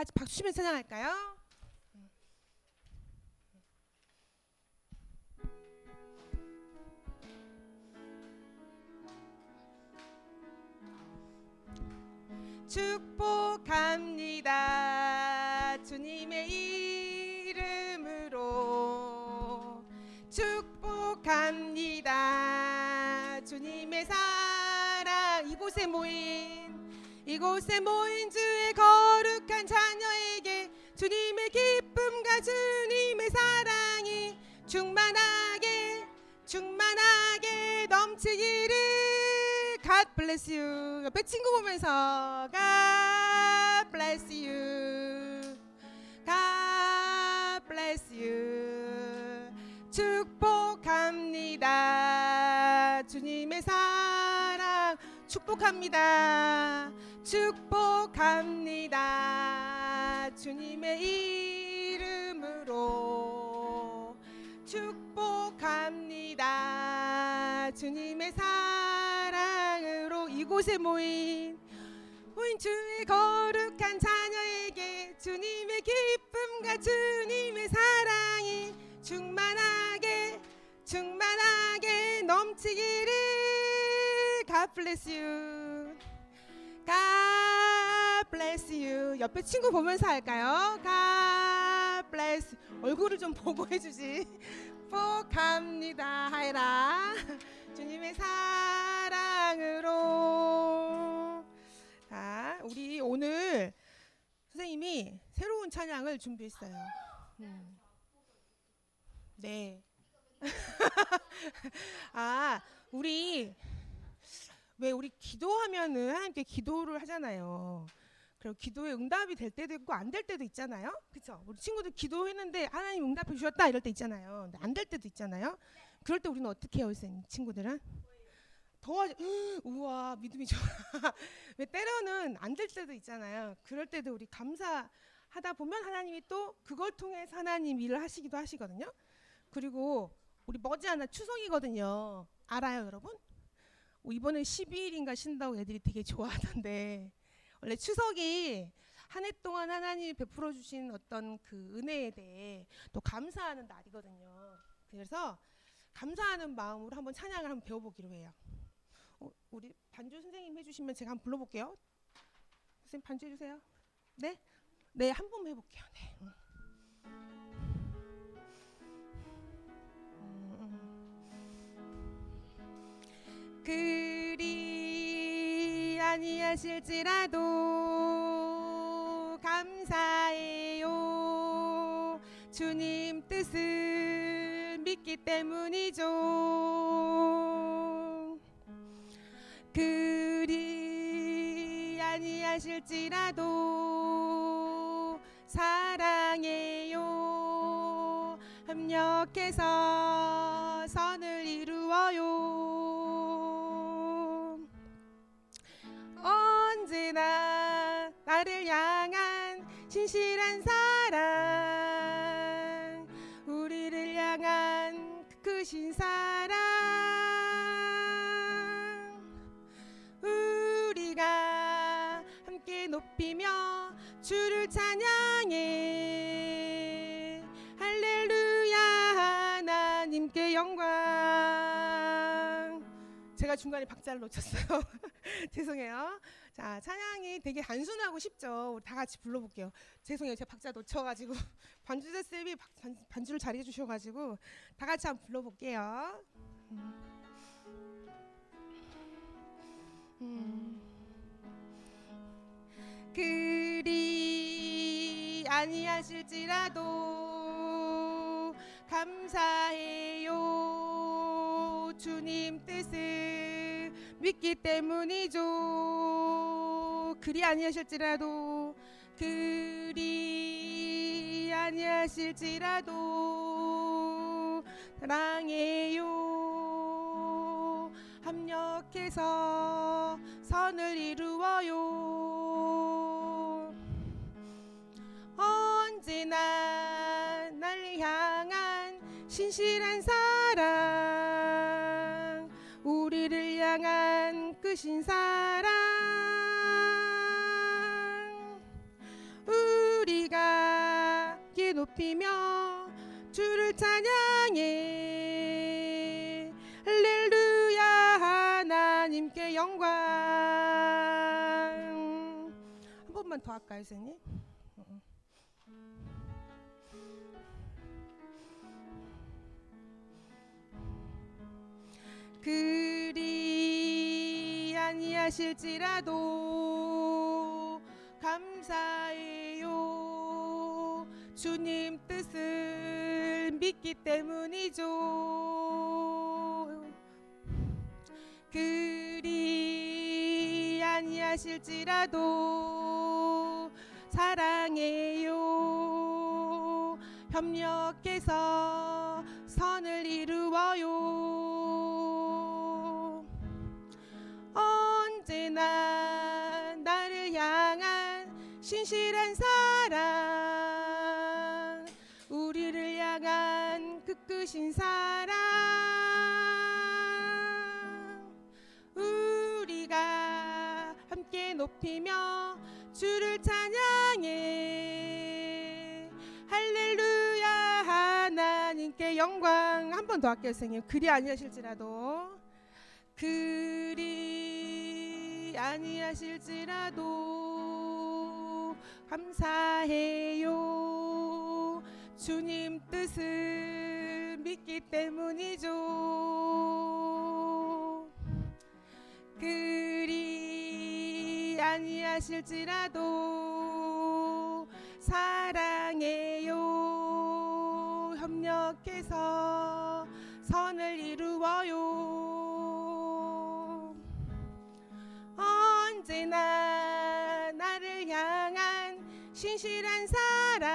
같이 박수 치면서 찬양할까요? 축복합니다. 주님의 이름으로 축복합니다. 주님의 사랑 이곳에 모인 주의 거룩한 자녀에게 주님의 기쁨과 주님의 사랑이 충만하게 넘치기를. God bless you. 옆에 친구 보면서 God bless you. God bless you. 축복합니다. 주님의 사랑 축복합니다. 주님의 이름으로 축복합니다. 주님의 사랑으로 이곳에 모인 주의 거룩한 자녀에게 주님의 기쁨과 주님의 사랑이 충만하게 넘치기를. God bless you. God bless you. 옆에 친구 보면서 할까요? God bless you. 얼굴을 좀 보고 해주지. 축복합니다 하이라. 주님의 사랑으로. 자, 우리 오늘 선생님이 새로운 찬양을 준비했어요. 네. 우리 기도하면은 하나님께 기도를 하잖아요. 그리고 기도에 응답이 될 때도 있고 안 될 때도 있잖아요. 그렇죠? 우리 친구들 기도했는데 하나님 응답해 주셨다 이럴 때 있잖아요. 근데 안 될 때도 있잖아요. 그럴 때 우리는 어떻게 해요, 선생님? 친구들은? 우와, 믿음이 좋아. 왜 때로는 안 될 때도 있잖아요. 그럴 때도 우리 감사하다 보면 하나님이 또 그걸 통해서 하나님 일을 하시기도 하시거든요. 그리고 우리 머지않아 추석이거든요. 알아요, 여러분? 이번에 12일인가 쉰다고 애들이 되게 좋아하던데, 원래 추석이 한 해 동안 하나님이 베풀어 주신 어떤 그 은혜에 대해 또 감사하는 날이거든요. 그래서 감사하는 마음으로 한번 찬양을 한번 배워보기로 해요. 우리 반주 선생님 해주시면 제가 한번 불러볼게요. 선생님 반주 해주세요. 네? 네, 한 번 해볼게요. 네. 그리 아니하실지라도 감사해요. 주님 뜻을 믿기 때문이죠. 그리 아니하실지라도 사랑해요. 협력해서 선을 이루어요. 언제나 나를 향한 신실한 사랑, 우리를 향한 크신 사랑, 우리가 함께 높이며 주를 찬양해. 할렐루야, 하나님께 영광. 제가 중간에 박자를 놓쳤어요. 죄송해요. 자, 찬양이 되게 단순하고 쉽죠. 우리 다 같이 불러볼게요. 죄송해요, 제가 박자 놓쳐가지고 반주자 쌤이 반주를 잘해 주셔가지고 다 같이 한번 불러볼게요. 그리 아니하실지라도 감사해요. 주님 뜻을 믿기 때문이죠. 그리 아니하실지라도 사랑해요. 협력해서 선을 이루어요. 언제나 날 향한 신실한 사랑, 우리를 향한 크신 사랑, 함께 높이며 주를 찬양해. 할렐루야. 하나님께 영광. 한 번만 더 할까요, 선생님? 그리 아니하실지라도 감사해요. 주님 뜻을 믿기 때문이죠. 그리 아니하실지라도 사랑해요. 협력해서 선을 이루어요. 언제나 나를 향한 신실한 사랑, 우리를 향한 그 크신 사랑, 우리가 함께 높이며 주를 찬양해. 할렐루야. 하나님께 영광. 한 번 더 할게요, 선생님. 그리 아니하실지라도, 그리 아니하실지라도 감사해요. 주님 뜻을 믿기 때문이죠. 그리 아니하실지라도 사랑해요. 협력해서 선을 이루어요. 언제나 나를 향한 신실한 사랑,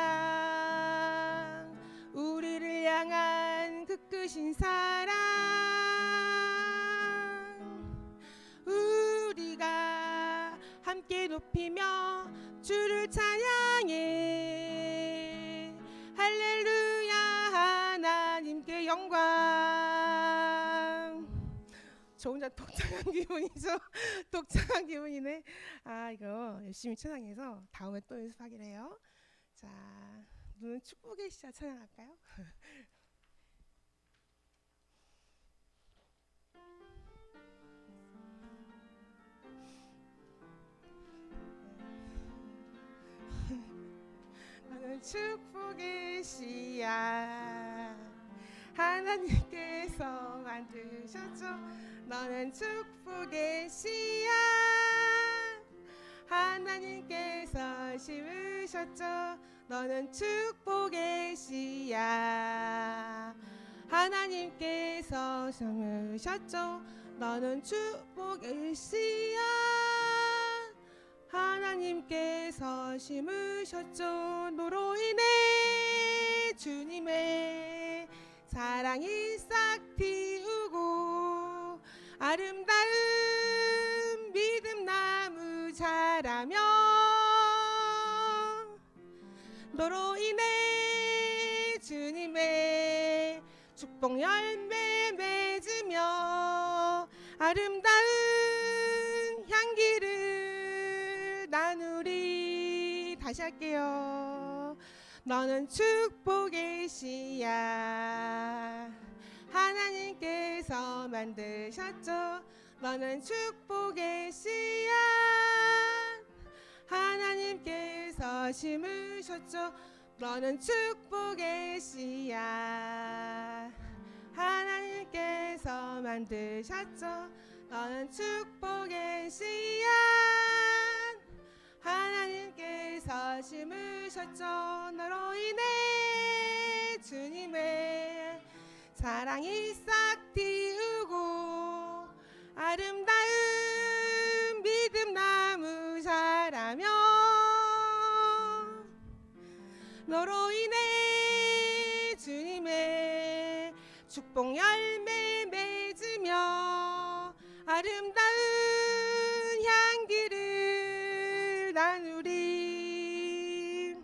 우리를 향한 그 크신 사랑, 우리가 함께 높이며 주를 찬양해. 할렐루야. 하나님께 영광. 저 혼자 독창한 기분이죠. 독창한 기분이네. 아, 이거 열심히 찬양해서 다음에 또 연습하기로 해요. 자, 눈은 축복의 시작 찬양할까요? 너는 축복의 씨앗 하나님께서 만드셨죠. 너는 축복의 씨앗 하나님께서 심으셨죠. 너는 축복의 씨앗 하나님께서 심으셨죠. 너는 축복의 씨앗 하나님께서 심으셨죠. 너로 인해 주님의 사랑이 싹 틔우고 아름다운 믿음 나무 자라며 너로 인해 주님의 축복 열매 맺으며 아름다운 향기를 나누리. 다시 할게요. 너는 축복의 씨앗 하나님께서 만드셨죠. 너는 축복의 씨앗 하나님께서 심으셨죠. 너는 축복의 씨앗 하나님께서 만드셨죠. 너는 축복의 씨앗 하나님께서 심으셨죠. 너로 인해 주님의 사랑이 싹 틔우고 아름다운 믿음 나무 자라며 너로 인해 주님의 축복 열매 맺으며 아름다운 향기를 나누리.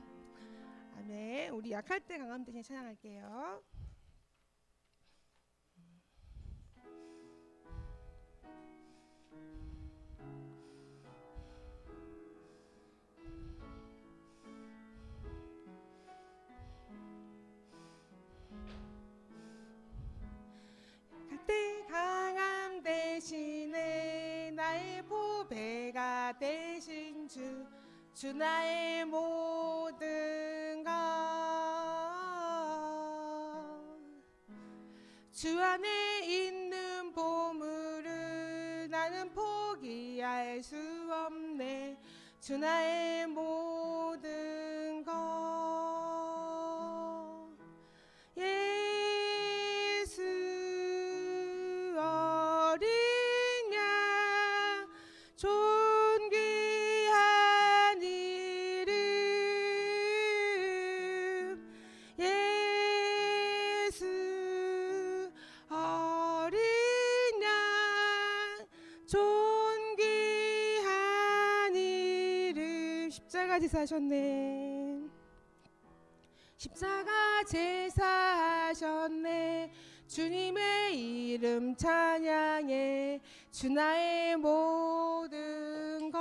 아멘. 우리 약할 때 강함 대신 찬양할게요. 되신 주 나의 모든 것. 주 안에 있는 보물을 나는 포기할 수 없네. 주 나의 모든 것. 예수 어린 양 존귀한 이름. 예수 어린 양 존귀한 이름. 십자가 제사하셨네. 십자가 제사하셨네. 주님의 이름 찬양해. 주 나의 모든 것.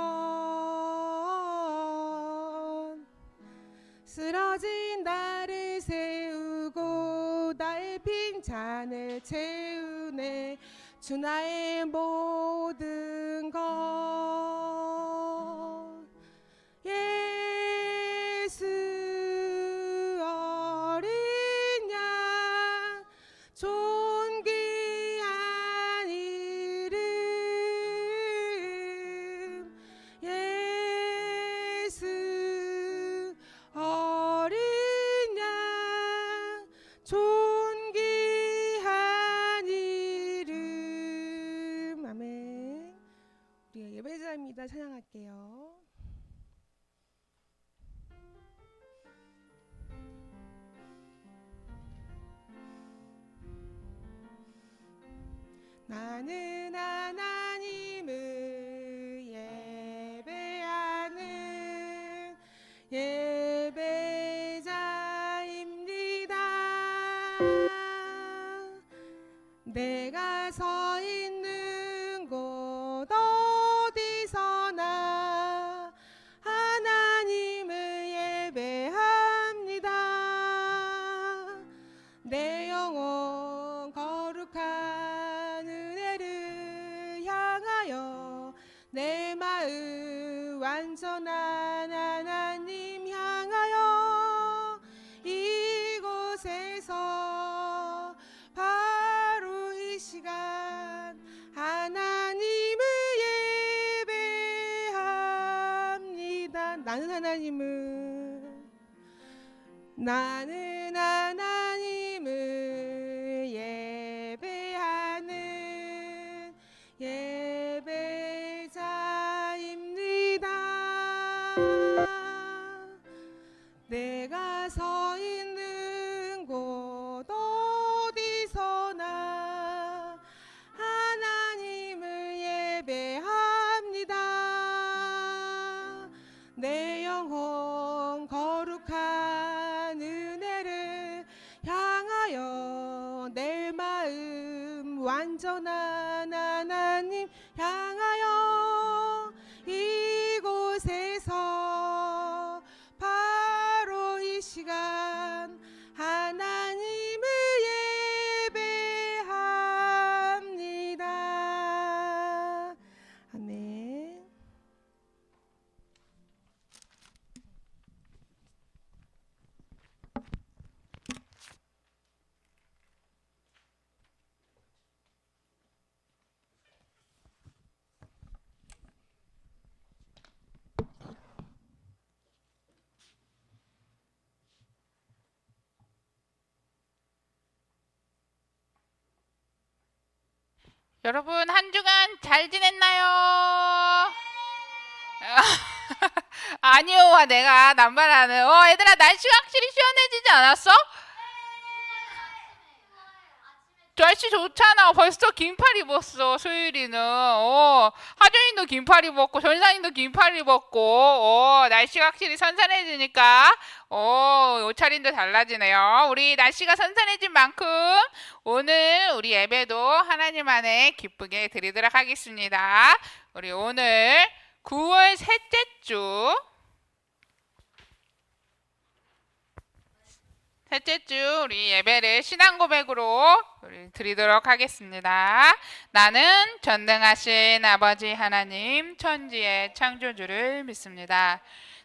쓰러진 나를 세우고 나의 빈잔을 채우네. 주 나의 모든 것. 예수 어린 양 존귀한 이름. 예수 어린 양 존귀한 이름. 아멘. 우리가 예배자입니다. 찬양할게요. 나는 하나님을 예배하는 예배자입니다. 내가 서 있는 곳 어디서나 하나님을 예배합니다. 내 영혼 거룩한 은혜를 향하여 내 마음 완전한 하나님 향하여 이곳에서 바로 이 시간 하나님을 예배합니다. 나는 하나님을 예배하는 예배자입니다. 내가 서 있는 곳 어디서나 하나님을 예배합니다. 내 영혼 거룩한 은혜를 향하여 내 마음 완전한 하나님 향하여 이곳에서 바로 이 시간 하나님을 예배합니다. 아멘. 여러분 한 주간 잘 지냈나요? 아니요, 내가 남발하는. 얘들아, 날씨가 확실히 시원해지지 않았어? 날씨 좋잖아. 벌써 긴팔 입었어. 소율이는. 하준이도 긴팔 입었고 전산이도 긴팔 입었고. 날씨가 확실히 선선해지니까 옷차림도 달라지네요. 우리 날씨가 선선해진 만큼 오늘 우리 예배도 하나님 안에 기쁘게 드리도록 하겠습니다. 우리 오늘 9월 셋째 셋째 주 우리 예배를 신앙 고백으로 우리 드리도록 하겠습니다. 나는 전능하신 아버지 하나님 천지의 창조주를 믿습니다.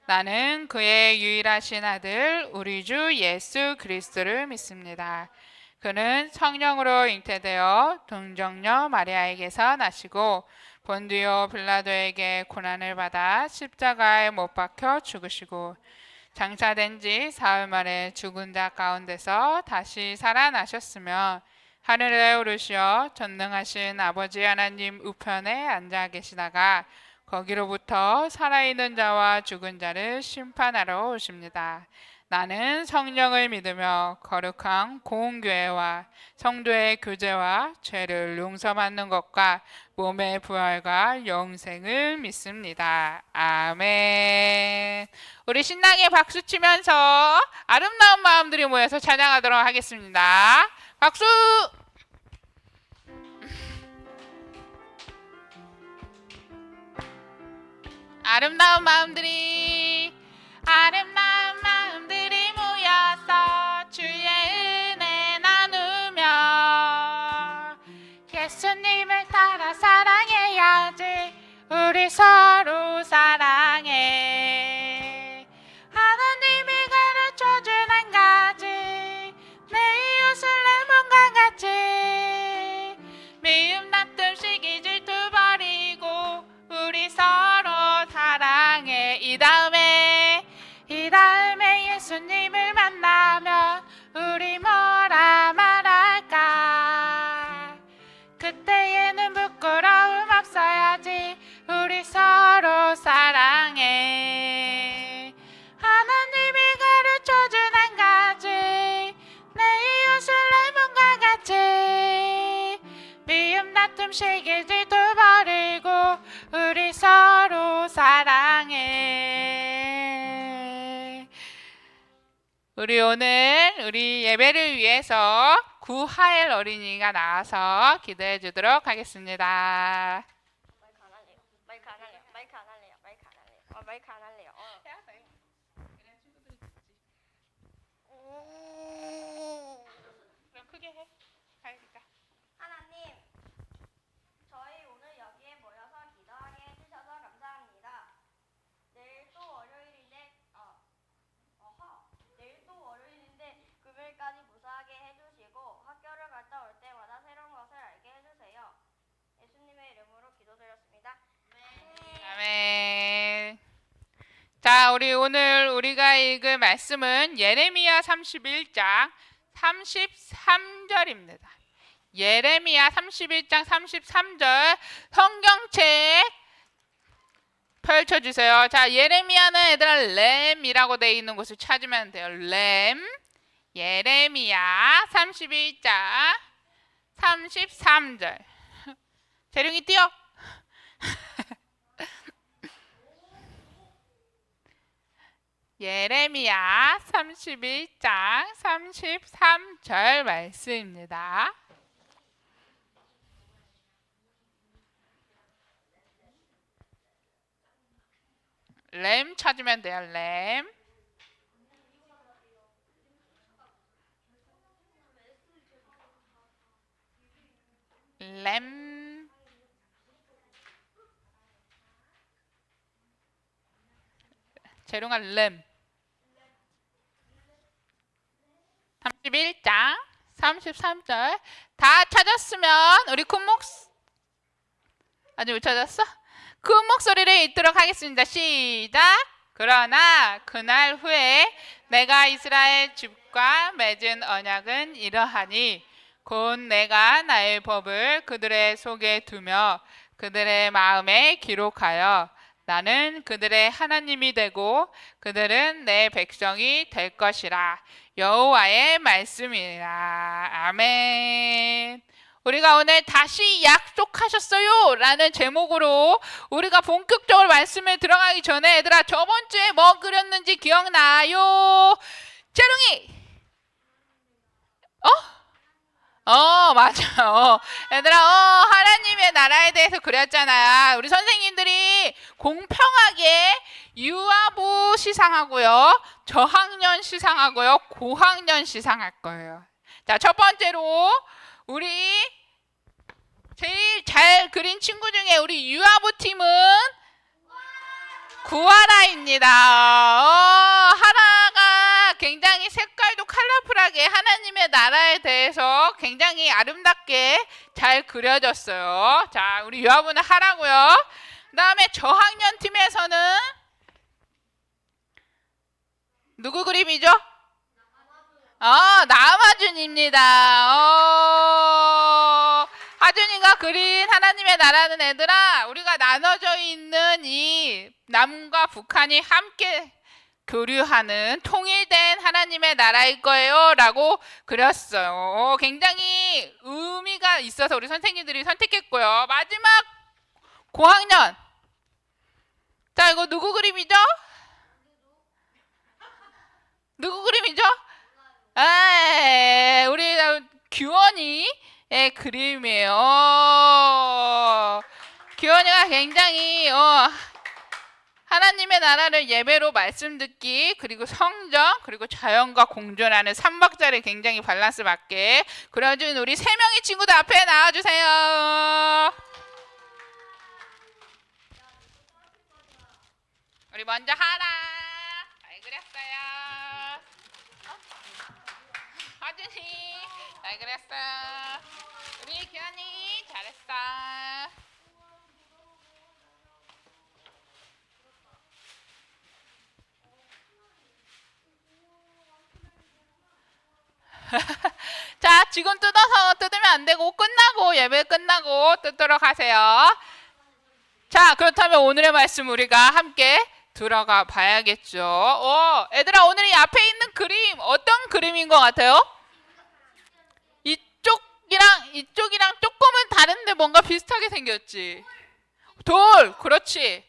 나는 그의 유일하신 아들 우리 주 예수 그리스도를 믿습니다. 그는 성령으로 잉태되어 동정녀 마리아에게서 나시고 본디오 빌라도에게 고난을 받아 십자가에 못 박혀 죽으시고 장사된 지 사흘 만에 죽은 자 가운데서 다시 살아나셨으며 하늘에 오르시어 전능하신 아버지 하나님 우편에 앉아 계시다가 거기로부터 살아있는 자와 죽은 자를 심판하러 오십니다. 나는 성령을 믿으며 거룩한 공교회와 성도의 교제와 죄를 용서받는 것과 몸의 부활과 영생을 믿습니다. 아멘. 우리 신나게 박수 치면서 아름다운 마음들이 모여서 찬양하도록 하겠습니다. 박수! 아름다운 마음들이 모여서 주의 은혜 나누며 예수님을 따라 사랑해야지. 우리 서로 사랑해. 하나님이 가르쳐준 한 가지, 내 이웃을 내 몸과 같이 미움 다툼 시기 질투 버리고 우리 서로 사랑해. 이 다음에 예수님을 만나면 우리 뭐라 말할까? 그때에는 부끄러움 없어야지. 우리 서로 사랑해. 하나님이 가르쳐준 한 가지, 내 이웃을 내 몸과 같이 미움 다툼 시기 질투 버리고 우리 서로 사랑해. 우리 오늘 우리 예배를 위해서 구하엘 어린이가 나와서 기도해 주도록 하겠습니다. 마이크 안 할래요. 그럼 크게 해. 가야니까. 하나님, 저희 오늘 여기에 모여서 기도하게 해주셔서 감사합니다. 내일 또 월요일인데 금요일까지 무사하게 해주시고 학교를 갔다 올 때마다 새로운 것을 알게 해주세요. 예수님의 이름으로 기도드렸습니다. 아멘. 자, 우리 오늘 우리가 읽을 말씀은 예레미야 31장 33절입니다. 예레미야 31장 33절 성경책 펼쳐주세요. 자, 예레미야는 얘들아 램이라고 되어 있는 곳을 찾으면 돼요. 램. 예레미야 31장 33절. 재룡이 뛰어. 예레미야 31장 33절 말씀입니다. 램 찾으면 돼요. 램. 램. 재롱아 램. 31장 33절 다 찾았으면 우리 큰 아직 못 찾았어? 큰 목소리를 읽도록 하겠습니다. 시작. 그러나 그날 후에 내가 이스라엘 집과 맺은 언약은 이러하니 곧 내가 나의 법을 그들의 속에 두며 그들의 마음에 기록하여 나는 그들의 하나님이 되고 그들은 내 백성이 될 것이라. 여호와의 말씀이라. 아멘. 우리가 오늘 다시 약속하셨어요 라는 제목으로 우리가 본격적으로 말씀에 들어가기 전에 얘들아 저번 주에 뭐 그렸는지 기억나요? 재롱이 맞아. 얘들아 하나님의 나라에 대해서 그렸잖아요. 우리 선생님들이 공평하게 유아부 시상하고요 저학년 시상하고요. 고학년 시상할 거예요. 자, 첫 번째로 우리 제일 잘 그린 친구 중에 우리 유아부 팀은 구하라입니다. 하라가 굉장히 색깔도 컬러풀하게 하나님의 나라에 대해서 굉장히 아름답게 잘 그려졌어요. 자, 우리 유아부는 하라고요. 그 다음에 저학년 팀에서는 누구 그림이죠? 남아준입니다. 하준이가 그린 하나님의 나라는 얘들아, 우리가 나눠져 있는 이 남과 북한이 함께 교류하는 통일된 하나님의 나라일 거예요 라고 그렸어요. 굉장히 의미가 있어서 우리 선생님들이 선택했고요. 마지막 고학년. 자, 이거 누구 그림이죠? 누구 그림이죠? 우리 규원이의 그림이에요. 규원이가 굉장히 하나님의 나라를 예배로 말씀 듣기, 그리고 성경, 그리고 자연과 공존하는 3박자를 굉장히 밸런스 맞게 그려준 우리 3명의 친구들 앞에 나와주세요. 우리 먼저 하라. 잘 그렸어요. 하준이 잘 그렸어. 우리 규현이 잘했어. 자, 지금 뜯으면 안 되고 끝나고 예배 끝나고 뜯도록 하세요. 자, 그렇다면 오늘의 말씀 우리가 함께 들어가 봐야겠죠. 얘들아, 오늘 이 앞에 있는 그림 어떤 그림인 것 같아요? 이쪽이랑 조금은 다른데 뭔가 비슷하게 생겼지. 돌, 그렇지.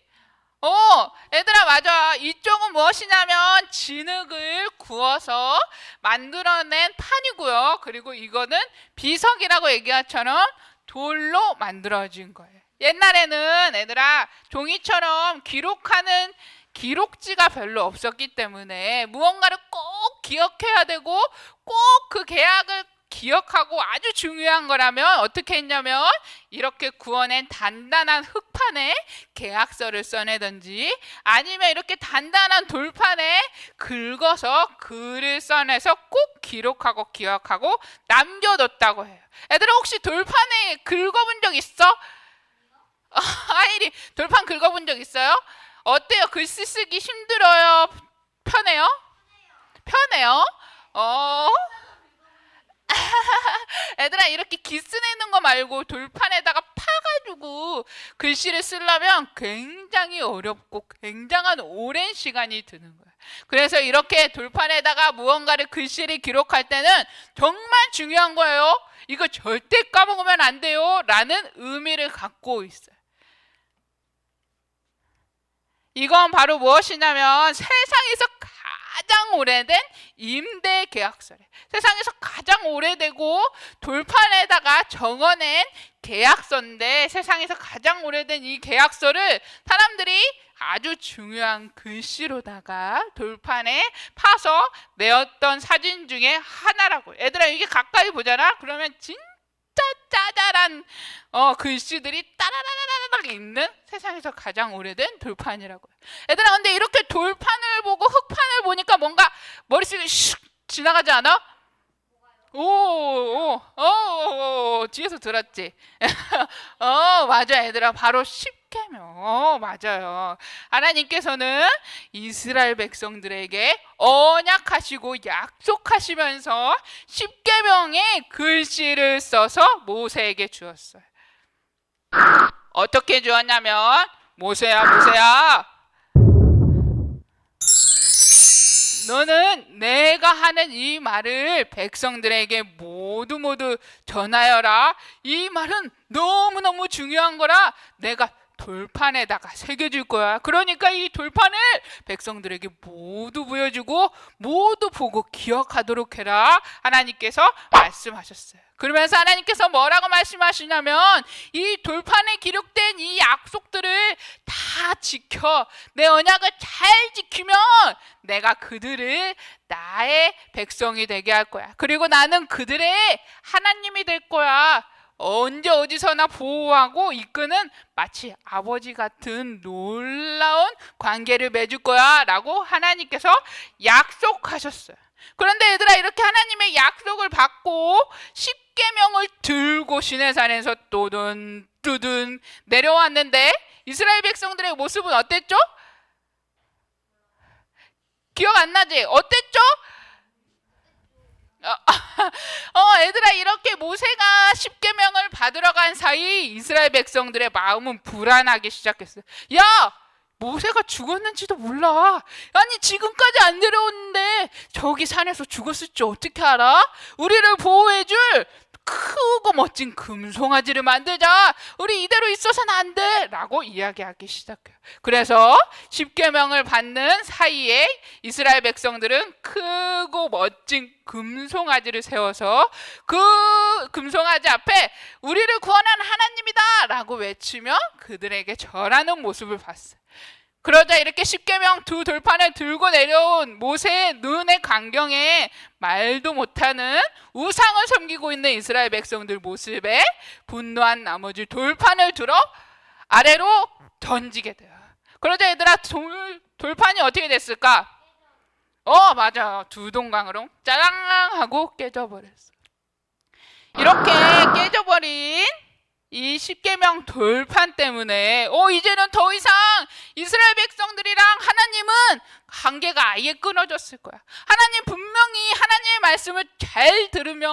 얘들아, 맞아. 이쪽은 무엇이냐면 진흙을 구워서 만들어낸 판이고요. 그리고 이거는 비석이라고 얘기한 것처럼 돌로 만들어진 거예요. 옛날에는 얘들아, 종이처럼 기록하는 기록지가 별로 없었기 때문에 무언가를 꼭 기억해야 되고 꼭 그 계약을 기억하고 아주 중요한 거라면 어떻게 했냐면 이렇게 구워낸 단단한 흙판에 계약서를 써내든지 아니면 이렇게 단단한 돌판에 긁어서 글을 써내서 꼭 기록하고 기억하고 남겨뒀다고 해요. 애들아, 혹시 돌판에 긁어본 적 있어? 아이리, 돌판 긁어본 적 있어요? 어때요? 글씨 쓰기 힘들어요? 편해요? 편해요? 애들아, 이렇게 기스 내는 거 말고 돌판에다가 파가지고 글씨를 쓰려면 굉장히 어렵고 굉장한 오랜 시간이 드는 거예요. 그래서 이렇게 돌판에다가 무언가를 글씨를 기록할 때는 정말 중요한 거예요. 이거 절대 까먹으면 안 돼요 라는 의미를 갖고 있어요. 이건 바로 무엇이냐면 세상에서 가장 오래된 임대 계약서래. 세상에서 가장 오래되고 돌판에다가 적어낸 계약서인데 세상에서 가장 오래된 이 계약서를 사람들이 아주 중요한 글씨로다가 돌판에 파서 내었던 사진 중에 하나라고. 얘들아, 이게 가까이 보잖아? 그러면 진짜 짜잘한 글씨들이 따라라라락 있는 세상에서 가장 오래된 돌판이라고. 얘들아, 근데 이렇게 돌판을 보고 흙판을 보니까 뭔가 머릿속에 슉 지나가지 않아? 뒤에서 들었지? 맞아, 얘들아. 바로 십계명. 맞아요. 하나님께서는 이스라엘 백성들에게 언약하시고 약속하시면서 십계명의 글씨를 써서 모세에게 주었어요. 어떻게 주었냐면, 모세야, 너는 내가 하는 이 말을 백성들에게 모두 전하여라. 이 말은 너무너무 중요한 거라 내가 돌판에다가 새겨줄 거야. 그러니까 이 돌판을 백성들에게 모두 보여주고 모두 보고 기억하도록 해라. 하나님께서 말씀하셨어요. 그러면서 하나님께서 뭐라고 말씀하시냐면 이 돌판에 기록된 이 약속들을 다 지켜 내 언약을 잘 지키면 내가 그들을 나의 백성이 되게 할 거야. 그리고 나는 그들의 하나님이 될 거야. 언제 어디서나 보호하고 이끄는 마치 아버지 같은 놀라운 관계를 맺을 거야 라고 하나님께서 약속하셨어요. 그런데 얘들아, 이렇게 하나님의 약속을 받고 십계명을 들고 시내산에서 또든 내려왔는데 이스라엘 백성들의 모습은 어땠죠? 기억 안 나지? 어땠죠? 얘들아, 이렇게 모세가 십계명을 받으러 간 사이 이스라엘 백성들의 마음은 불안하기 시작했어요. 야, 모세가 죽었는지도 몰라. 아니, 지금까지 안 내려오는데 저기 산에서 죽었을지 어떻게 알아? 우리를 보호해줄 크고 멋진 금송아지를 만들자. 우리 이대로 있어서는 안 돼 라고 이야기하기 시작해요. 그래서 십계명을 받는 사이에 이스라엘 백성들은 크고 멋진 금송아지를 세워서 그 금송아지 앞에 우리를 구원한 하나님이다 라고 외치며 그들에게 절하는 모습을 봤어요. 그러자 이렇게 십계명 두 돌판을 들고 내려온 모세의 눈의 광경에 말도 못하는 우상을 섬기고 있는 이스라엘 백성들 모습에 분노한 나머지 돌판을 들어 아래로 던지게 돼요. 그러자 얘들아, 돌판이 어떻게 됐을까? 맞아, 두 동강으로 짜랑 하고 깨져버렸어. 이렇게 깨져버린 이 십계명 돌판 때문에 이제는 더 이상 이스라엘 백성들이랑 하나님은 관계가 아예 끊어졌을 거야. 하나님 분명히 하나님의 말씀을 잘 들으면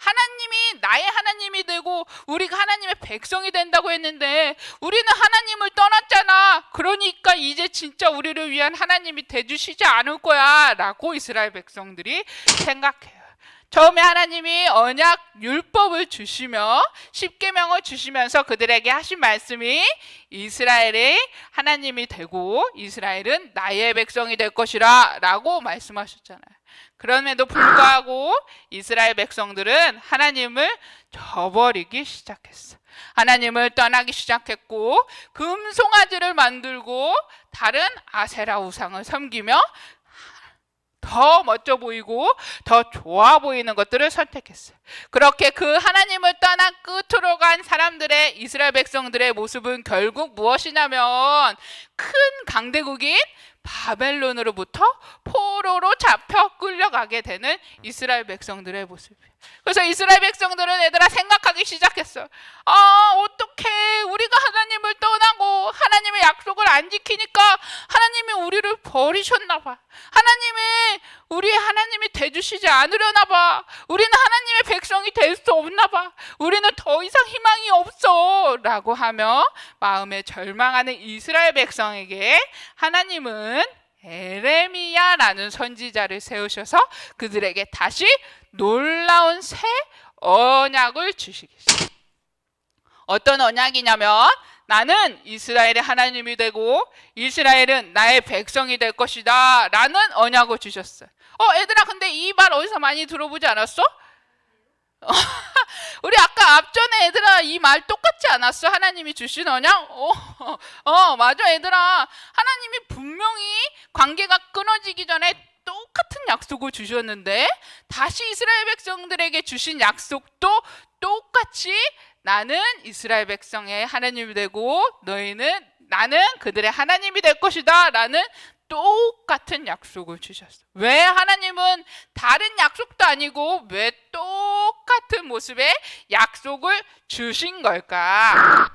하나님이 나의 하나님이 되고 우리가 하나님의 백성이 된다고 했는데 우리는 하나님을 떠났잖아. 그러니까 이제 진짜 우리를 위한 하나님이 돼주시지 않을 거야 라고 이스라엘 백성들이 생각해요. 처음에 하나님이 언약 율법을 주시며 십계명을 주시면서 그들에게 하신 말씀이 이스라엘의 하나님이 되고 이스라엘은 나의 백성이 될 것이라 라고 말씀하셨잖아요. 그럼에도 불구하고 이스라엘 백성들은 하나님을 저버리기 시작했어. 하나님을 떠나기 시작했고 금송아지를 만들고 다른 아세라 우상을 섬기며 더 멋져 보이고 더 좋아 보이는 것들을 선택했어요. 그렇게 그 하나님을 떠나 끝으로 간 사람들의 이스라엘 백성들의 모습은 결국 무엇이냐면 큰 강대국인 바벨론으로부터 포로로 잡혀 끌려가게 되는 이스라엘 백성들의 모습이에요. 그래서 이스라엘 백성들은 얘들아 생각하기 시작했어. 어떻게 우리가 하나님을 떠나고 하나님의 약속을 안 지키니까 하나님이 우리를 버리셨나 봐. 우리 하나님이 돼주시지 않으려나 봐. 우리는 하나님의 백성이 될 수 없나 봐. 우리는 더 이상 희망이 없어 라고 하며 마음에 절망하는 이스라엘 백성에게 하나님은 에레미야라는 선지자를 세우셔서 그들에게 다시 놀라운 새 언약을 주시겠어요. 어떤 언약이냐면 나는 이스라엘의 하나님이 되고 이스라엘은 나의 백성이 될 것이다 라는 언약을 주셨어요. 얘들아, 근데 이 말 어디서 많이 들어보지 않았어? 우리 아까 앞전에 얘들아 이 말 똑같지 않았어? 하나님이 주신 언약? 맞아 얘들아. 하나님이 분명히 관계가 끊어지기 전에 똑같은 약속을 주셨는데 다시 이스라엘 백성들에게 주신 약속도 똑같이 나는 이스라엘 백성의 하나님이 되고 나는 그들의 하나님이 될 것이다 라는 똑같은 약속을 주셨어요. 왜 하나님은 다른 약속도 아니고 왜 똑같은 모습의 약속을 주신 걸까?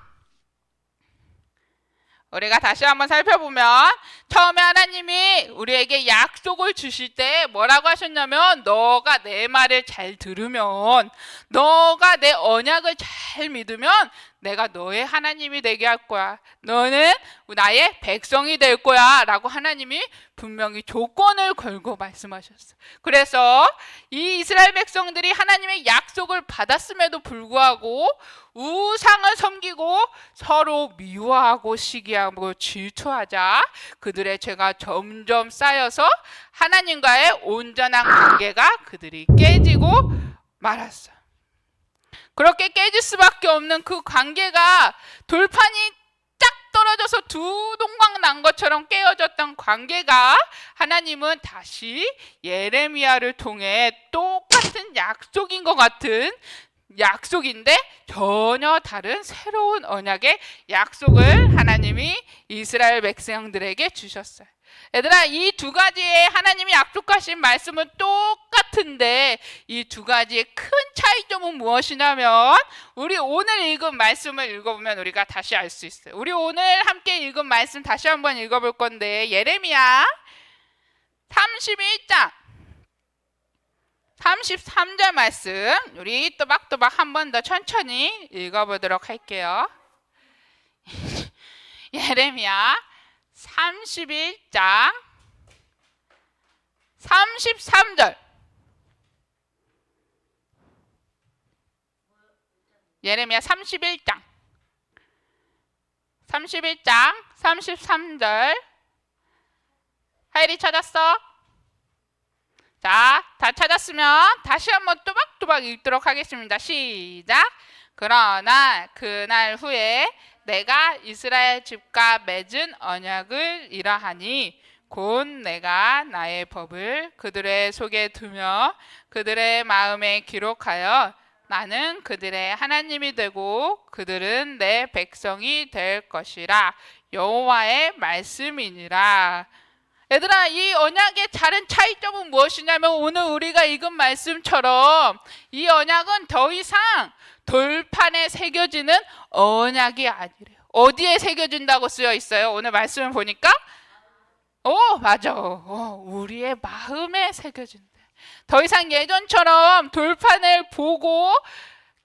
우리가 다시 한번 살펴보면 처음에 하나님이 우리에게 약속을 주실 때 뭐라고 하셨냐면 너가 내 말을 잘 들으면 너가 내 언약을 잘 믿으면 내가 너의 하나님이 되게 할 거야. 너는 나의 백성이 될 거야 라고 하나님이 분명히 조건을 걸고 말씀하셨어요. 그래서 이 이스라엘 백성들이 하나님의 약속을 받았음에도 불구하고 우상을 섬기고 서로 미워하고 시기하고 질투하자 그들의 죄가 점점 쌓여서 하나님과의 온전한 관계가 그들이 깨지고 말았어요. 그렇게 깨질 수밖에 없는 그 관계가 돌판이 쫙 떨어져서 두 동강 난 것처럼 깨어졌던 관계가 하나님은 다시 예레미야를 통해 똑같은 약속인 것 같은 약속인데 전혀 다른 새로운 언약의 약속을 하나님이 이스라엘 백성들에게 주셨어요. 얘들아, 이 두 가지의 하나님이 약속하신 말씀은 똑같은데 이 두 가지의 큰 차이점은 무엇이냐면 우리 오늘 읽은 말씀을 읽어보면 우리가 다시 알 수 있어요. 우리 오늘 함께 읽은 말씀 다시 한번 읽어볼 건데 예레미야 31장 33절 말씀 우리 또박또박 한 번 더 천천히 읽어보도록 할게요. 예레미야 31장 33절 예레미야 31장 33절 하일이 찾았어? 자, 다 찾았으면 다시 한번 또박또박 읽도록 하겠습니다. 시작. 그러나 그날 후에 내가 이스라엘 집과 맺은 언약을 이러하니 곧 내가 나의 법을 그들의 속에 두며 그들의 마음에 기록하여 나는 그들의 하나님이 되고 그들은 내 백성이 될 것이라 여호와의 말씀이니라. 얘들아, 이 언약의 다른 차이점은 무엇이냐면 오늘 우리가 읽은 말씀처럼 이 언약은 더 이상 돌판에 새겨지는 언약이 아니래요. 어디에 새겨진다고 쓰여 있어요? 오늘 말씀을 보니까 맞아. 우리의 마음에 새겨진대. 더 이상 예전처럼 돌판을 보고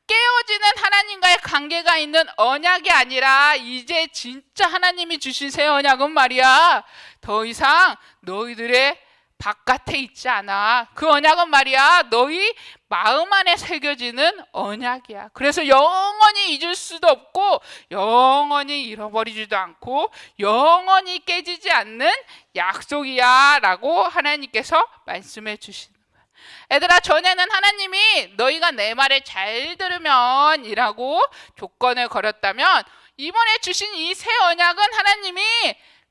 깨어지는 하나님과의 관계가 있는 언약이 아니라 이제 진짜 하나님이 주신 새 언약은 말이야 더 이상 너희들의 바깥에 있지 않아. 그 언약은 말이야 너희 마음 안에 새겨지는 언약이야. 그래서 영원히 잊을 수도 없고 영원히 잃어버리지도 않고 영원히 깨지지 않는 약속이야 라고 하나님께서 말씀해 주시는 거야. 얘들아, 전에는 하나님이 너희가 내 말을 잘 들으면 이라고 조건을 걸었다면 이번에 주신 이 새 언약은 하나님이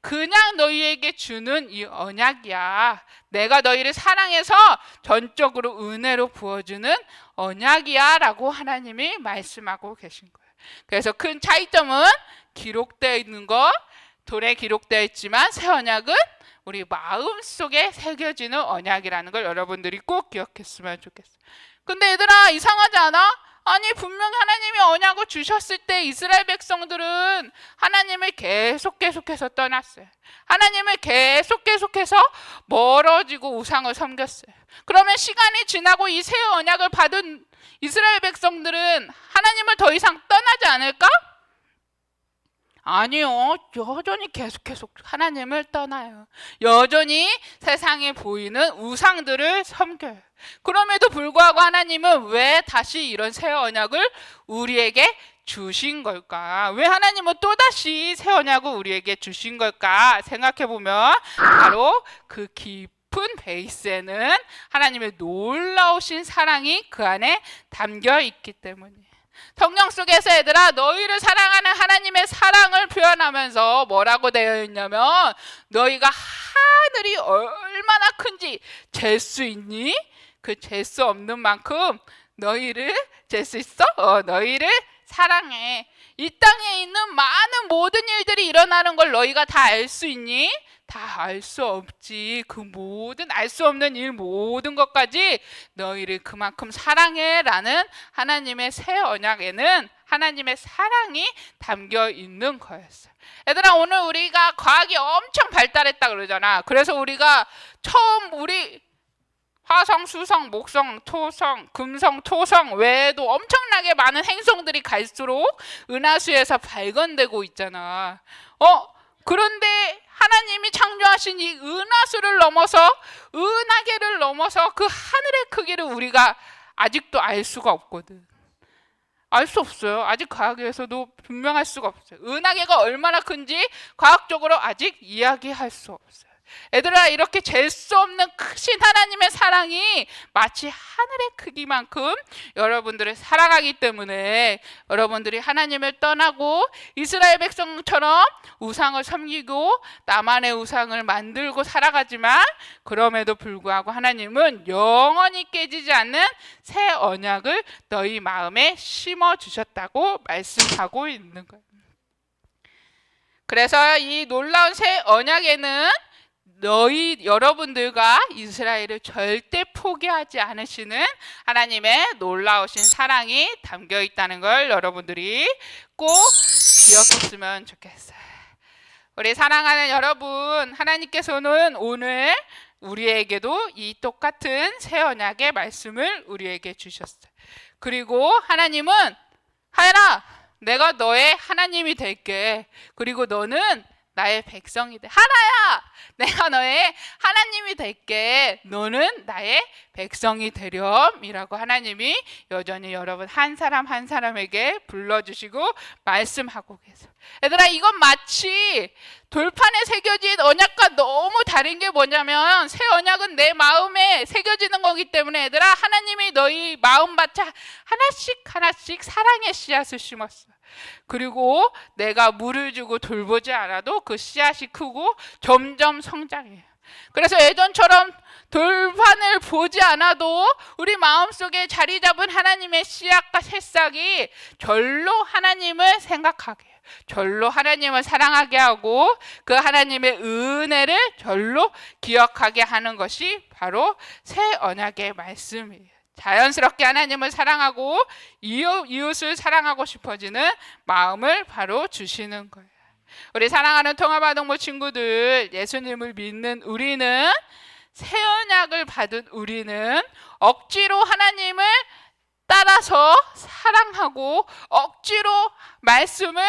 그냥 너희에게 주는 이 언약이야. 내가 너희를 사랑해서 전적으로 은혜로 부어주는 언약이야 라고 하나님이 말씀하고 계신 거예요. 그래서 큰 차이점은 기록되어 있는 것, 돌에 기록되어 있지만 새 언약은 우리 마음속에 새겨지는 언약이라는 걸 여러분들이 꼭 기억했으면 좋겠어요. 근데 얘들아, 이상하지 않아? 아니, 분명히 하나님이 언약을 주셨을 때 이스라엘 백성들은 하나님을 계속해서 떠났어요. 하나님을 계속해서 멀어지고 우상을 섬겼어요. 그러면 시간이 지나고 이 새 언약을 받은 이스라엘 백성들은 하나님을 더 이상 떠나지 않을까? 아니요. 여전히 계속해서 하나님을 떠나요. 여전히 세상에 보이는 우상들을 섬겨요. 그럼에도 불구하고 하나님은 왜 다시 이런 새 언약을 우리에게 주신 걸까? 왜 하나님은 또다시 새 언약을 우리에게 주신 걸까? 생각해보면 바로 그 깊은 베이스에는 하나님의 놀라우신 사랑이 그 안에 담겨 있기 때문이에요. 성경 속에서 얘들아, 너희를 사랑하는 하나님의 사랑을 표현하면서 뭐라고 되어 있냐면 너희가 하늘이 얼마나 큰지 잴 수 있니? 그 잴 수 없는 만큼 너희를 잴 수 있어? 너희를 사랑해. 이 땅에 있는 많은 모든 일들이 일어나는 걸 너희가 다 알 수 있니? 다 알 수 없지. 그 모든 알 수 없는 일 모든 것까지 너희를 그만큼 사랑해 라는 하나님의 새 언약에는 하나님의 사랑이 담겨 있는 거였어요. 얘들아, 오늘 우리가 과학이 엄청 발달했다 그러잖아. 그래서 우리가 처음 우리 화성, 수성, 목성, 토성, 금성, 토성 외에도 엄청나게 많은 행성들이 갈수록 은하수에서 발견되고 있잖아. 그런데 하나님이 창조하신 이 은하수를 넘어서, 은하계를 넘어서 그 하늘의 크기를 우리가 아직도 알 수가 없거든. 알 수 없어요. 아직 과학에서도 분명할 수가 없어요. 은하계가 얼마나 큰지 과학적으로 아직 이야기할 수 없어요. 얘들아, 이렇게 잴 수 없는 크신 하나님의 사랑이 마치 하늘의 크기만큼 여러분들을 사랑하기 때문에 여러분들이 하나님을 떠나고 이스라엘 백성처럼 우상을 섬기고 나만의 우상을 만들고 살아가지만, 그럼에도 불구하고 하나님은 영원히 깨지지 않는 새 언약을 너희 마음에 심어주셨다고 말씀하고 있는 거예요. 그래서 이 놀라운 새 언약에는 여러분들과 이스라엘을 절대 포기하지 않으시는 하나님의 놀라우신 사랑이 담겨 있다는 걸 여러분들이 꼭 기억했으면 좋겠어요. 우리 사랑하는 여러분, 하나님께서는 오늘 우리에게도 이 똑같은 새 언약의 말씀을 우리에게 주셨어요. 그리고 하나님은 하연아, 내가 너의 하나님이 될게. 그리고 너는 나의 백성이 돼. 하나야, 내가 너의 하나님이 될게. 너는 나의 백성이 되렴이라고 하나님이 여전히 여러분 한 사람 한 사람에게 불러주시고 말씀하고 계세요. 얘들아, 이건 마치 돌판에 새겨진 언약과 너무 다른 게 뭐냐면, 새 언약은 내 마음에 새겨지는 거기 때문에 얘들아, 하나님이 너희 마음밭에 하나씩 하나씩 사랑의 씨앗을 심었어요. 그리고 내가 물을 주고 돌보지 않아도 그 씨앗이 크고 점점 성장해요. 그래서 예전처럼 돌판을 보지 않아도 우리 마음속에 자리 잡은 하나님의 씨앗과 새싹이 절로 하나님을 생각하게 해요. 절로 하나님을 사랑하게 하고 그 하나님의 은혜를 절로 기억하게 하는 것이 바로 새 언약의 말씀이에요. 자연스럽게 하나님을 사랑하고 이웃을 사랑하고 싶어지는 마음을 바로 주시는 거예요. 우리 사랑하는 통합아동부 친구들, 예수님을 믿는 우리는, 새 언약을 받은 우리는 억지로 하나님을 따라서 사랑하고 억지로 말씀을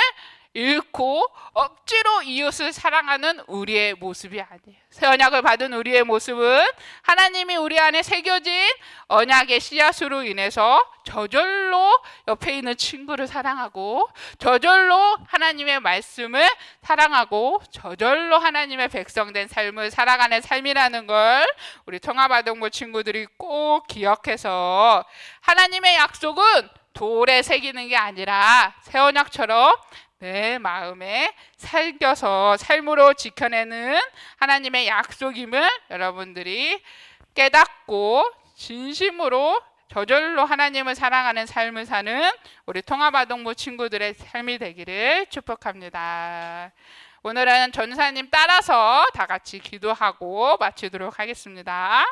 잃고 억지로 이웃을 사랑하는 우리의 모습이 아니에요. 새 언약을 받은 우리의 모습은 하나님이 우리 안에 새겨진 언약의 씨앗으로 인해서 저절로 옆에 있는 친구를 사랑하고 저절로 하나님의 말씀을 사랑하고 저절로 하나님의 백성된 삶을 살아가는 삶이라는 걸 우리 통합아동부 친구들이 꼭 기억해서, 하나님의 약속은 돌에 새기는 게 아니라 새 언약처럼 내 마음에 새겨서 삶으로 지켜내는 하나님의 약속임을 여러분들이 깨닫고 진심으로 저절로 하나님을 사랑하는 삶을 사는 우리 통합아동부 친구들의 삶이 되기를 축복합니다. 오늘은 전사님 따라서 다 같이 기도하고 마치도록 하겠습니다.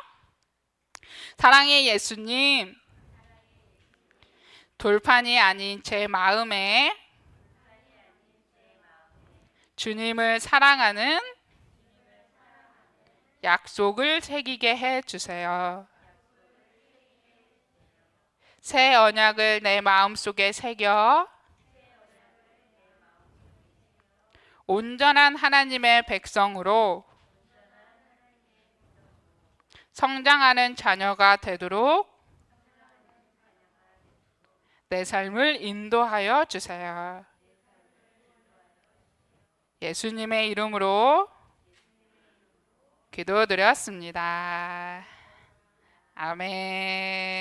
사랑의 예수님, 돌판이 아닌 제 마음에 주님을 사랑하는 약속을 새기게 해주세요. 새 언약을 내 마음속에 새겨 온전한 하나님의 백성으로 성장하는 자녀가 되도록 내 삶을 인도하여 주세요. 예수님의 이름으로 기도드렸습니다. 아멘.